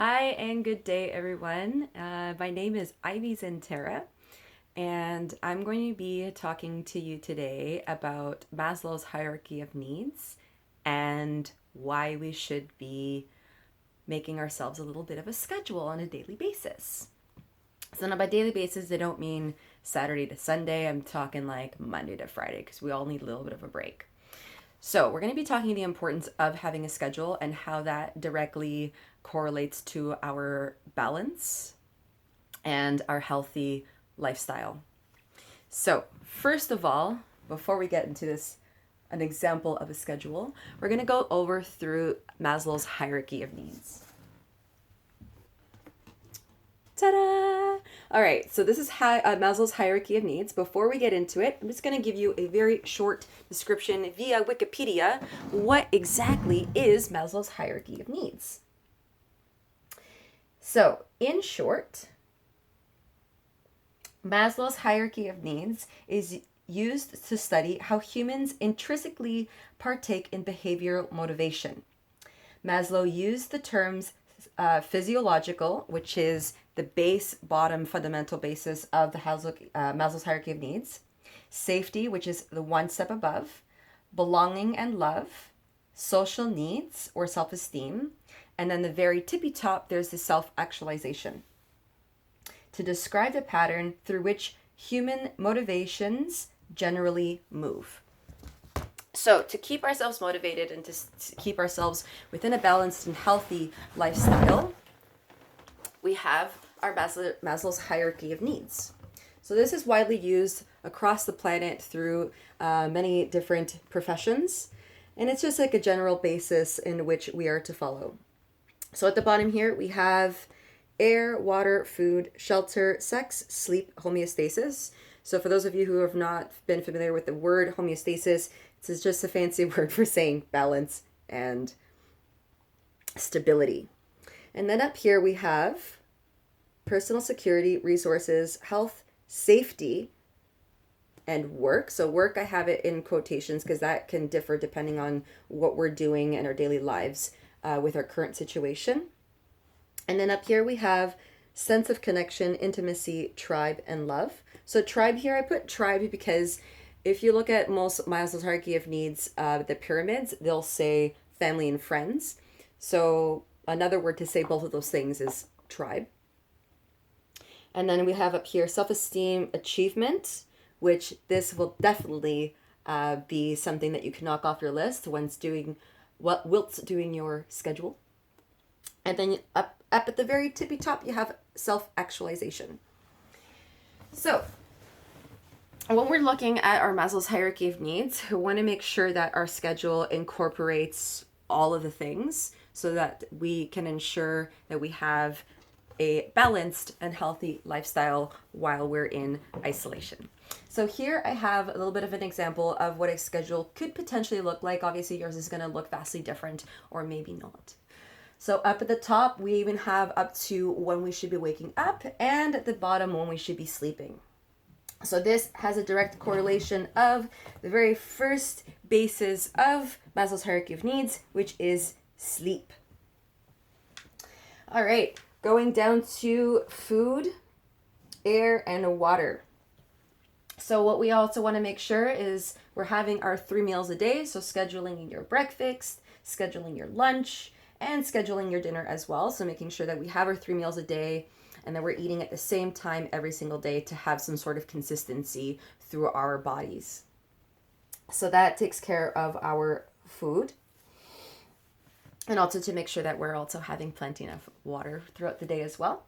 Hi and good day, everyone. My name is Ivy Zentera, and I'm going to be talking to you today about Maslow's hierarchy of needs and why we should be making ourselves a little bit of a schedule on a daily basis. So, now by daily basis, I don't mean Saturday to Sunday. I'm talking like Monday to Friday because we all need a little bit of a break. So, we're going to be talking the importance of having a schedule and how that directly correlates to our balance and our healthy lifestyle. So, first of all, before we get into this, an example of a schedule, we're going to go over through Maslow's hierarchy of needs. Ta-da! All right, so this is Maslow's hierarchy of needs. Before we get into it, I'm just going to give you a very short description via Wikipedia. What exactly is Maslow's hierarchy of needs? So, in short, Maslow's hierarchy of needs is used to study how humans intrinsically partake in behavioral motivation. Maslow used the terms physiological, which is the bottom fundamental basis of the Maslow's hierarchy of needs, safety, which is the one step above, belonging and love, social needs or self esteem, and then the very tippy top, there's the self actualization. To describe the pattern through which human motivations generally move. So, to keep ourselves motivated and to keep ourselves within a balanced and healthy lifestyle, we have our Maslow's hierarchy of needs. So, this is widely used across the planet through many different professions, and it's just like a general basis in which we are to follow. So, at the bottom here, we have air, water, food, shelter, sex, sleep, homeostasis. So, for those of you who have not been familiar with the word homeostasis, it's just a fancy word for saying balance and stability. And then up here we have personal security, resources, health, safety, and work. So work, I have it in quotations because that can differ depending on what we're doing in our daily lives with our current situation. And then up here we have sense of connection, intimacy, tribe, and love. So tribe here, I put tribe because if you look at most Maslow's hierarchy of needs, the pyramids, they'll say family and friends. So another word to say both of those things is tribe. And then we have up here self-esteem, achievement, which this will definitely be something that you can knock off your list whilst doing your schedule. And then up at the very tippy top, you have self-actualization. So when we're looking at our Maslow's hierarchy of needs, we want to make sure that our schedule incorporates all of the things so that we can ensure that we have a balanced and healthy lifestyle while we're in isolation. So here I have a little bit of an example of what a schedule could potentially look like. Obviously yours is going to look vastly different or maybe not. So up at the top, we even have up to when we should be waking up and at the bottom when we should be sleeping. So this has a direct correlation of the very first basis of Maslow's hierarchy of needs, which is sleep. All right, going down to food, air, and water. So what we also want to make sure is we're having our 3 meals a day. So scheduling your breakfast, scheduling your lunch, and scheduling your dinner as well. So making sure that we have our 3 meals a day and that we're eating at the same time every single day to have some sort of consistency through our bodies. So that takes care of our food. And also to make sure that we're also having plenty enough water throughout the day as well.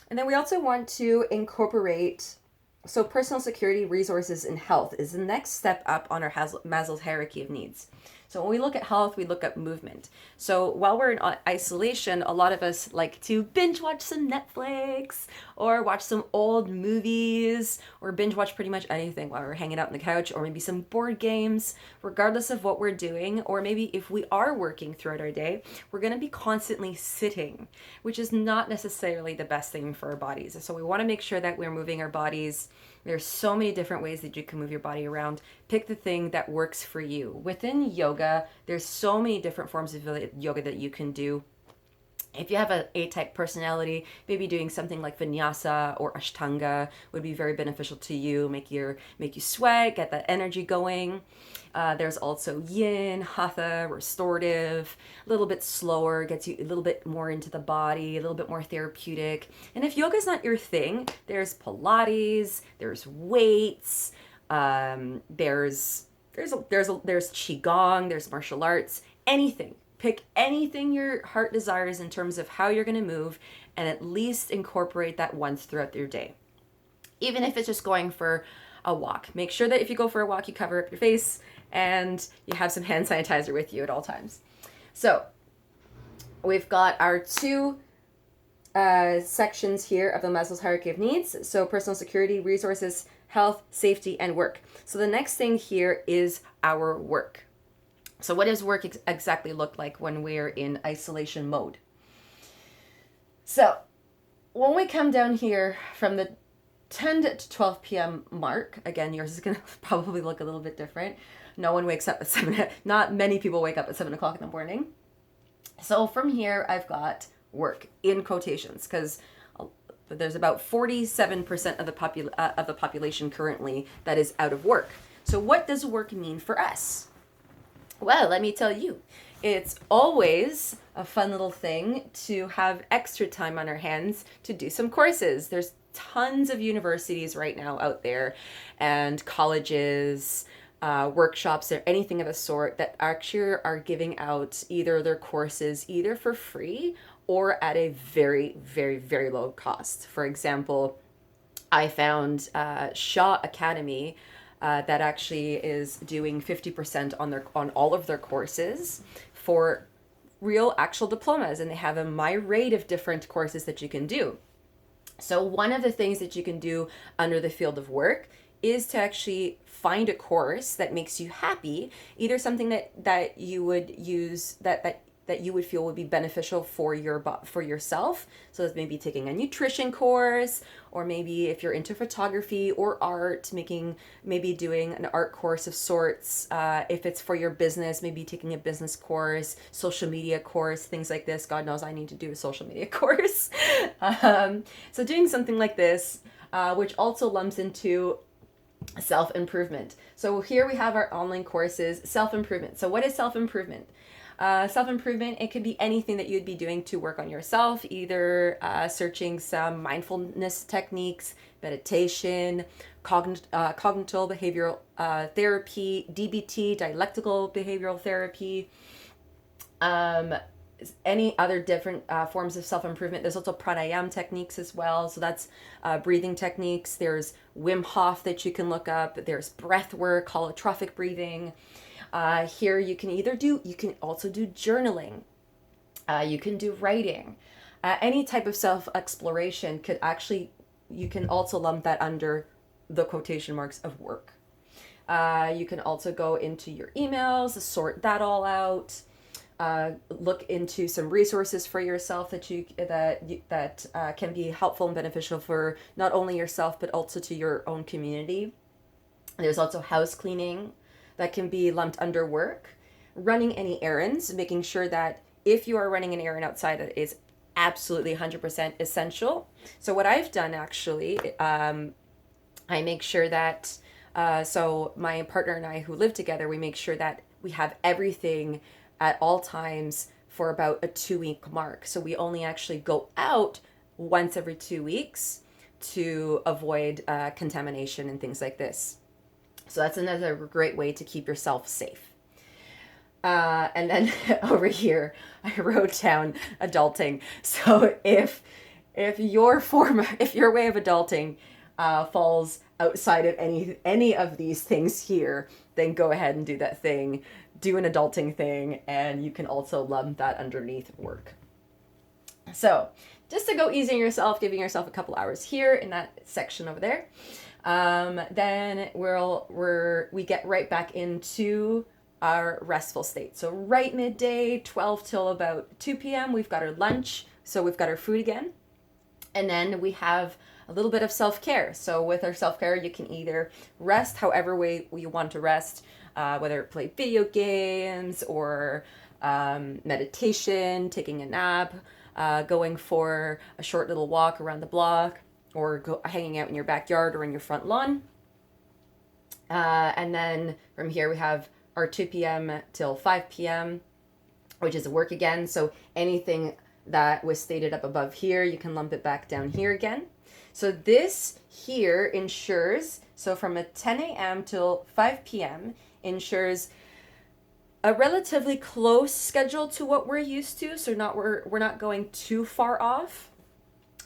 And then we also want to incorporate, so personal security, resources, and health is the next step up on our Maslow's hierarchy of needs. So when we look at health, we look at movement. So while we're in isolation, a lot of us like to binge watch some Netflix or watch some old movies or binge watch pretty much anything while we're hanging out on the couch, or maybe some board games, regardless of what we're doing. Or maybe if we are working throughout our day, we're going to be constantly sitting, which is not necessarily the best thing for our bodies. So we want to make sure that we're moving our bodies. There's so many different ways that you can move your body around. Pick the thing that works for you. Within yoga, there's so many different forms of yoga that you can do. If you have an A-type personality, maybe doing something like vinyasa or ashtanga would be very beneficial to you, make you sweat, get that energy going. There's also yin, hatha, restorative, a little bit slower, gets you a little bit more into the body, a little bit more therapeutic. And if yoga's not your thing, there's Pilates, there's weights, there's qigong, there's martial arts, anything. Pick anything your heart desires in terms of how you're going to move, and at least incorporate that once throughout your day. Even if it's just going for a walk, make sure that if you go for a walk, you cover up your face and you have some hand sanitizer with you at all times. So we've got our two sections here of the Maslow's hierarchy of needs. So personal security, resources, health, safety, and work. So the next thing here is our work. So what does work exactly look like when we're in isolation mode? So when we come down here from the 10 to 12 p.m. mark, again, yours is going to probably look a little bit different. No one wakes up at 7, not many people wake up at 7 o'clock in the morning. So from here, I've got work in quotations, because there's about 47% of the population currently that is out of work. So what does work mean for us? Well, let me tell you, it's always a fun little thing to have extra time on our hands to do some courses. There's tons of universities right now out there, and colleges, workshops, or anything of the sort that actually are giving out either their courses either for free or at a very, very, very low cost. For example, I found Shaw Academy that actually is doing 50% on all of their courses for real actual diplomas, and they have a myriad of different courses that you can do. So one of the things that you can do under the field of work is to actually find a course that makes you happy, either something that you would use that you would feel would be beneficial for yourself. So it's maybe taking a nutrition course, or maybe if you're into photography or art, maybe doing an art course of sorts. If it's for your business, maybe taking a business course, social media course, things like this. God knows I need to do a social media course. So doing something like this, which also lumps into self-improvement. So here we have our online courses, self-improvement. So what is self-improvement? Self-improvement, it could be anything that you'd be doing to work on yourself, either searching some mindfulness techniques, meditation, cognitive behavioral therapy, DBT, dialectical behavioral therapy, any other different forms of self-improvement. There's also pranayama techniques as well. So that's breathing techniques. There's Wim Hof that you can look up. There's breath work, holotrophic breathing. Here you can also do journaling. You can do writing. Any type of self-exploration you can also lump that under the quotation marks of work. You can also go into your emails, sort that all out. Look into some resources for yourself that can be helpful and beneficial for not only yourself but also to your own community. There's also house cleaning that can be lumped under work. Running any errands, making sure that if you are running an errand outside, that is absolutely 100% essential. So what I've done actually, I make sure that, so my partner and I who live together, we make sure that we have everything at all times for about a 2-week mark. So we only actually go out once every 2 weeks to avoid contamination and things like this. So that's another great way to keep yourself safe. And then over here, I wrote down adulting. So if your way of adulting falls outside of any of these things here, then go ahead and do that thing. Do an adulting thing, and you can also lump that underneath work. So just to go easy on yourself, giving yourself a couple hours here in that section over there. Then we get right back into our restful state. So right midday, 12 till about 2 p.m., we've got our lunch. So we've got our food again. And then we have a little bit of self-care. So with our self-care, you can either rest however way you want to rest, whether play video games or meditation, taking a nap, going for a short little walk around the block, or hanging out in your backyard or in your front lawn. And then from here we have our 2 p.m. till 5 p.m., which is work again. So anything that was stated up above here, you can lump it back down here again. So this here ensures, so from a 10 a.m. till 5 p.m. ensures a relatively close schedule to what we're used to. So we're not going too far off,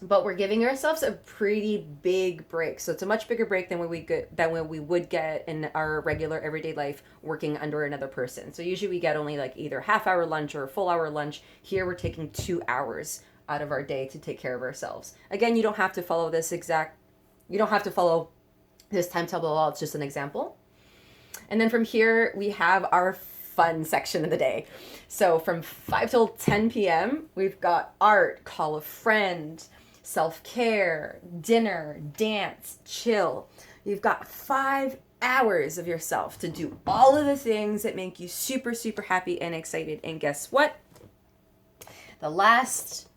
but we're giving ourselves a pretty big break. So it's a much bigger break than when we would get in our regular everyday life working under another person. So usually we get only like either half-hour lunch or a full-hour lunch. Here we're taking 2 hours out of our day to take care of ourselves. Again, you don't have to follow this timetable at all. It's just an example. And then from here we have our fun section of the day. So from 5 till 10 p.m. we've got art, call a friend, self-care, dinner, dance, chill. You've got 5 hours of yourself to do all of the things that make you super, super happy and excited. And guess what? The last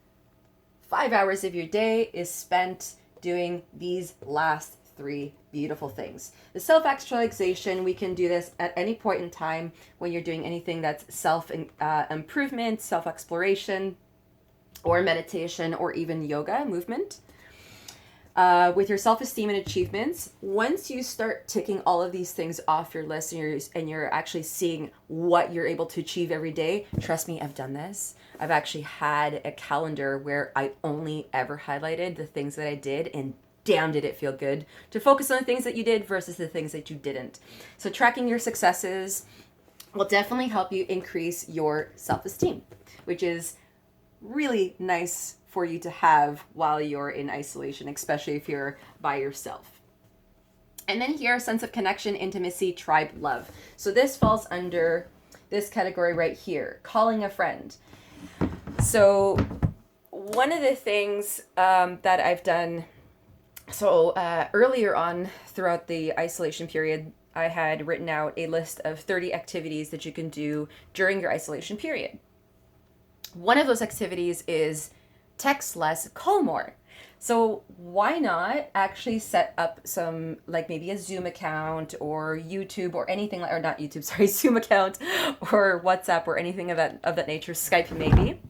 5 hours of your day is spent doing these last 3 beautiful things. The self-actualization, we can do this at any point in time when you're doing anything that's self-improvement, self-exploration, or meditation, or even yoga movement. With your self-esteem and achievements, once you start ticking all of these things off your list and you're actually seeing what you're able to achieve every day, trust me, I've done this. I've actually had a calendar where I only ever highlighted the things that I did, and damn did it feel good to focus on the things that you did versus the things that you didn't. So tracking your successes will definitely help you increase your self-esteem, which is really nice for you to have while you're in isolation, especially if you're by yourself. And then here, sense of connection, intimacy, tribe, love. So this falls under this category right here, calling a friend. So one of the things that I've done, earlier on throughout the isolation period, I had written out a list of 30 activities that you can do during your isolation period. One of those activities is text less, call more. So why not actually set up some, like maybe a Zoom account or YouTube or anything like, or not YouTube, sorry, Zoom account or WhatsApp or anything of that nature, Skype maybe.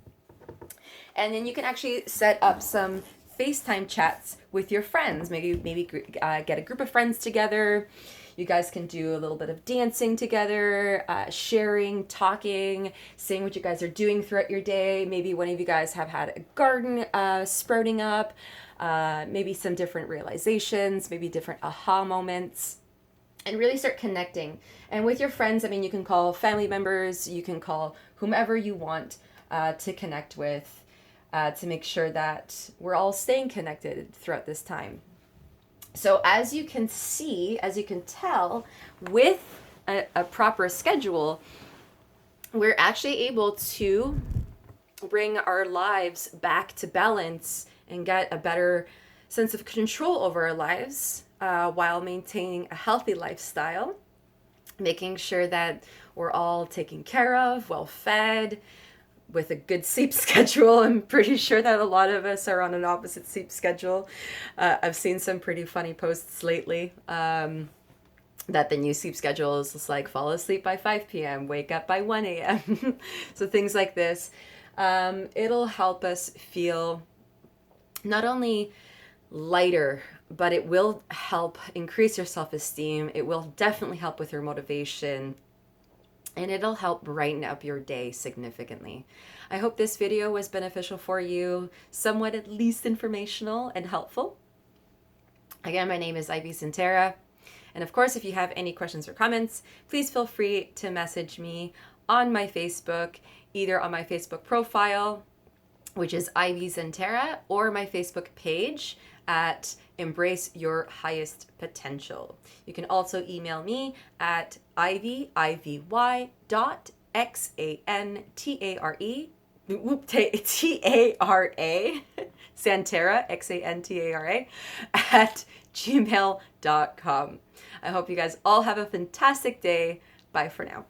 And then you can actually set up some FaceTime chats with your friends. Maybe get a group of friends together. You guys can do a little bit of dancing together, sharing, talking, saying what you guys are doing throughout your day. Maybe one of you guys have had a garden sprouting up, maybe some different realizations, maybe different aha moments, and really start connecting. And with your friends, I mean, you can call family members, you can call whomever you want to connect with to make sure that we're all staying connected throughout this time. So as you can tell, with a proper schedule, we're actually able to bring our lives back to balance and get a better sense of control over our lives while maintaining a healthy lifestyle, making sure that we're all taken care of, well fed, with a good sleep schedule. I'm pretty sure that a lot of us are on an opposite sleep schedule. I've seen some pretty funny posts lately that the new sleep schedule is just like fall asleep by 5 p.m., wake up by 1 a.m. So things like this. It'll help us feel not only lighter, but it will help increase your self-esteem. It will definitely help with your motivation, and it'll help brighten up your day significantly. I hope this video was beneficial for you, somewhat at least informational and helpful. Again, my name is Ivy Santera. And of course, if you have any questions or comments, please feel free to message me on my Facebook, either on my Facebook profile, which is Ivy Santera, or my Facebook page at Embrace Your Highest Potential. You can also email me at ivy.xantare, Santera, Xantara, at gmail.com. I hope you guys all have a fantastic day. Bye for now.